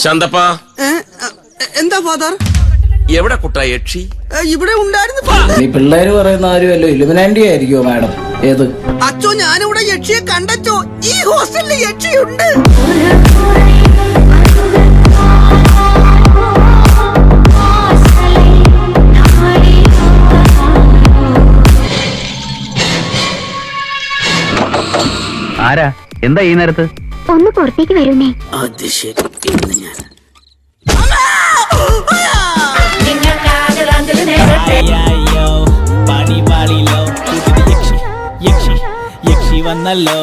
ശാന്തപ്പ, എന്താ ഫാദർ? എവിടെ കുട്ടാ യക്ഷി? ഇവിടെ ഉണ്ടായിരുന്നു. ഈ പിള്ളേര് പറയുന്ന ആരുമല്ലോ ഇലുമിനാന്റി ആയിരിക്കുമോ മാഡം? ഏത് അച്ചോ, ഞാനിവിടെ യക്ഷിയെ കണ്ടച്ചോ. ഈ ഹോസ്റ്റലിൽ യക്ഷിയുണ്ട്. ആരാ? എന്താ ഈ നേരത്ത്? ഒന്ന് പുറത്തേക്ക് വരുന്നേ. അത് ശരി. ഇന്ന് ഞാൻ യക്ഷി വന്നല്ലോ.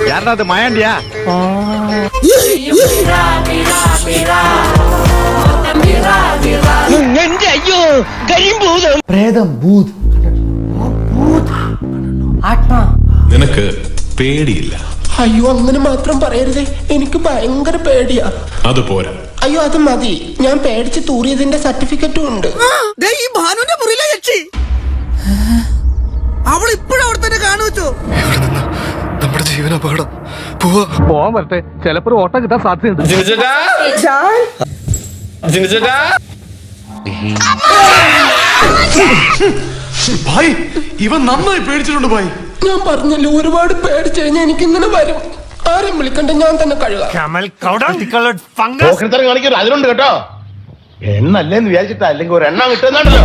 யாரது மயாண்டியா? അയ്യോ, കരിമ്പൂതം. പ്രേതം, ഭൂത്, ആത്മാ. നിനക്ക് പേടിയില്ല? അയ്യോ, അങ്ങനെ മാത്രം പറയരുതേ. എനിക്ക് ഭയങ്കര പേടിയാ. അത് പോരാ. അയ്യോ, അത് മതി. ഞാൻ പേടിച്ച് തൂറിയതിന്റെ സർട്ടിഫിക്കറ്റും ഉണ്ട്. ഈ ഭാനുവിന്റെ മുറിയിലെ യക്ഷി. അവൾ ഇപ്പോഴും അവിടെ തന്നെ കാണുവച്ചോ. നമ്മുടെ ജീവനപകടം. പോവാൻ വരട്ടെ, ചിലപ്പോ ഒരു ഓട്ടം കിട്ടാൻ സാധ്യതയുണ്ട്. ഭായ്, ഇവൻ നന്നായി പേടിച്ചിട്ടുണ്ട് ഭായ്. ഞാൻ പറഞ്ഞല്ലോ, ഒരുപാട് പേടിച്ചു കഴിഞ്ഞാൽ എനിക്കിങ്ങനെ വരും. ആരെയും വിളിക്കണ്ട, ഞാൻ തന്നെ കഴുകാം. കാണിക്കരുത്, അതിലുണ്ട് കേട്ടോ. എണ്ണല്ലേന്ന് വിചാരിച്ചിട്ടാ, അല്ലെങ്കിൽ ഒരു എണ്ണം കിട്ടുന്നുണ്ടല്ലോ.